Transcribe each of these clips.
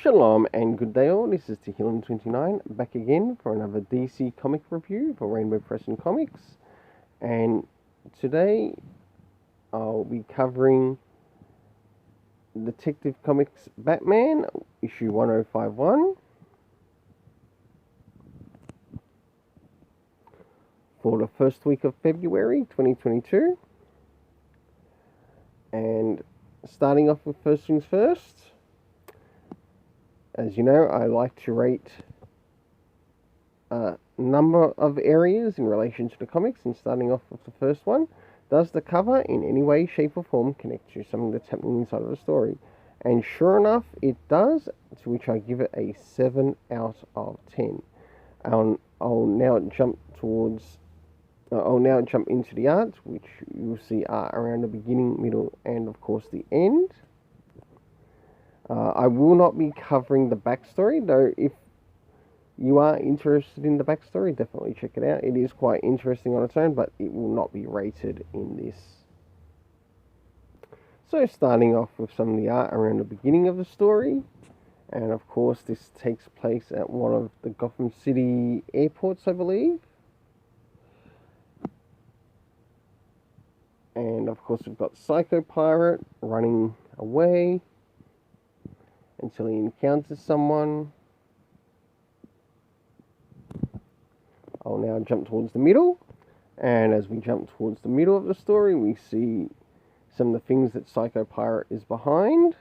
Shalom and good day all, this is Tehillim29 back again for another DC comic review for Rainbow Press and Comics, and today I'll be covering Detective Comics Batman issue 1051 for the first week of February 2022. And starting off with first things first, as you know, I like to rate a number of areas in relation to the comics, and starting off with the first one, does the cover in any way, shape or form connect to something that's happening inside of the story? And sure enough, it does, to which I give it a 7 out of 10. I'll now jump into the art, which you'll see art around the beginning, middle and of course the end. I will not be covering the backstory, though if you are interested in the backstory, definitely check it out. It is quite interesting on its own, but it will not be rated in this. So starting off with some of the art around the beginning of the story, and of course this takes place at one of the Gotham City airports, I believe. And of course we've got Psycho Pirate running away until he encounters someone. I'll now jump towards the middle, and as we jump towards the middle of the story, we see some of the things that Psycho Pirate is behind.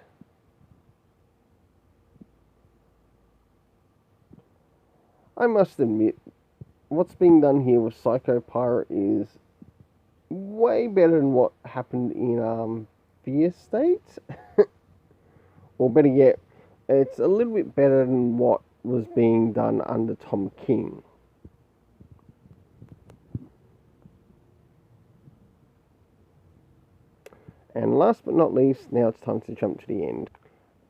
I must admit, what's being done here with Psycho Pirate is way better than what happened in Fear State. Or better yet, it's a little bit better than what was being done under Tom King. And last but not least, now it's time to jump to the end.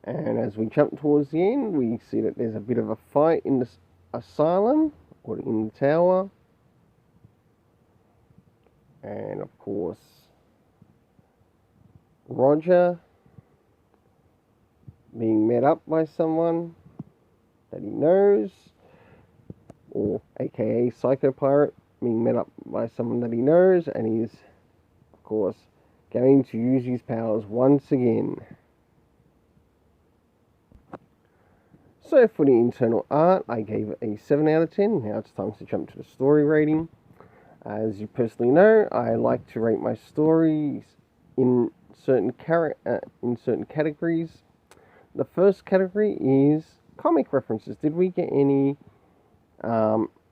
And as we jump towards the end, we see that there's a bit of a fight in the asylum, or in the tower. And of course, Roger being met up by someone that he knows, or aka Psycho Pirate being met up by someone that he knows, and he's of course going to use his powers once again. So for the internal art, I gave it a 7 out of 10. Now it's time to jump to the story rating. As you personally know, I like to rate my stories in certain categories. The first category is comic references. Did we get any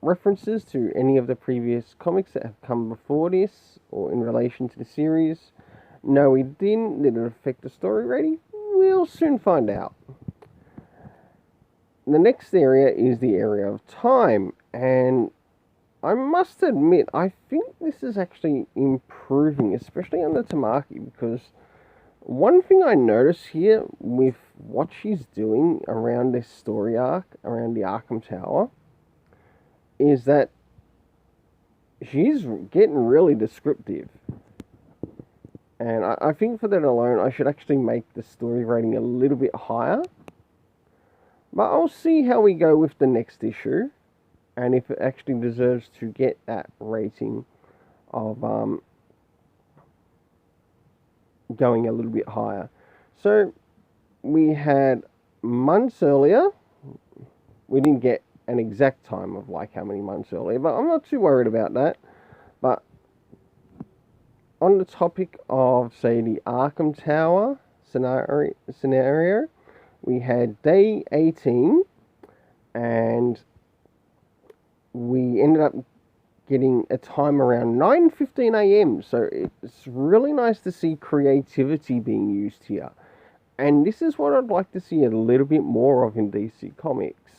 references to any of the previous comics that have come before this, or in relation to the series? No, we didn't. Did it affect the story rating? We'll soon find out. The next area is the area of time, and I must admit, I think this is actually improving, especially under Tamaki, because one thing I notice here with what she's doing around this story arc, around the Arkham Tower, is that she's getting really descriptive. And I think for that alone, I should actually make the story rating a little bit higher. But I'll see how we go with the next issue, and if it actually deserves to get that rating of going a little bit higher. So we had months earlier, we didn't get an exact time of like how many months earlier, but I'm not too worried about that. But on the topic of, say, the Arkham Tower scenario, we had day 18, and we ended up getting a time around 9:15 a.m. So it's really nice to see creativity being used here. And this is what I'd like to see a little bit more of in DC Comics.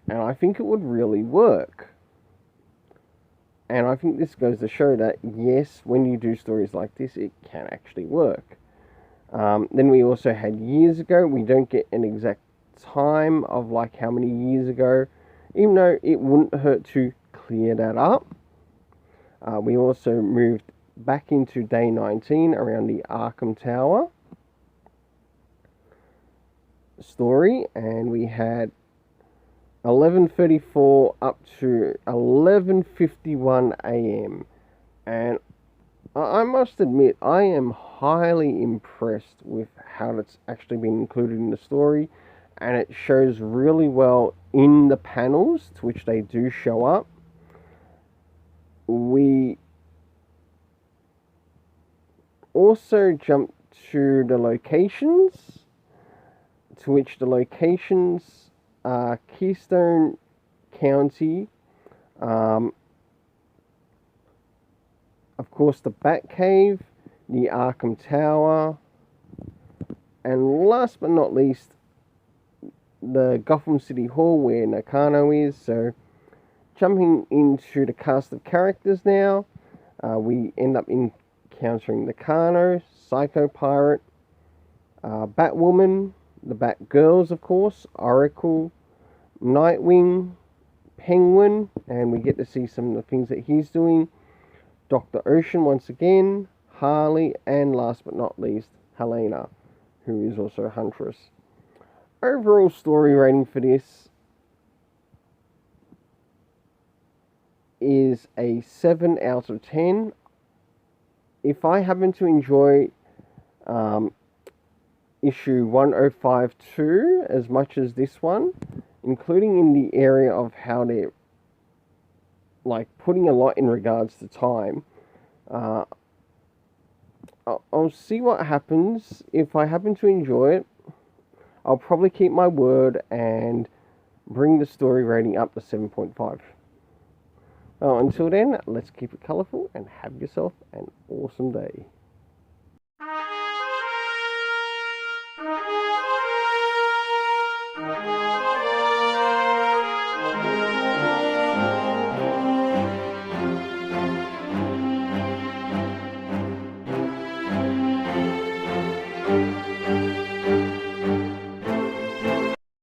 And I think it would really work. And I think this goes to show that, yes, when you do stories like this, it can actually work. Then we also had years ago. We don't get an exact time of like how many years ago, even though it wouldn't hurt to clear that up. We also moved back into day 19 around the Arkham Tower. story, and we had 11:34 up to 11:51 a.m. and I must admit, I am highly impressed with how that's actually been included in the story, and it shows really well in the panels to which they do show up. We also jump to the locations, to which the locations are Keystone County, of course the Batcave, the Arkham Tower, and last but not least, the Gotham City Hall where Nakano is. So, jumping into the cast of characters now, we end up encountering Nakano, Psycho Pirate, Batwoman, the Batgirls, of course, Oracle, Nightwing, Penguin, and we get to see some of the things that he's doing. Dr. Ocean once again, Harley, and last but not least, Helena, who is also a Huntress. Overall story rating for this is a 7 out of 10. If I happen to enjoy issue 1052 as much as this one, including in the area of how they're like putting a lot in regards to time, I'll see what happens. If I happen to enjoy it, I'll probably keep my word and bring the story rating up to 7.5. Well, until then, let's keep it colourful and have yourself an awesome day.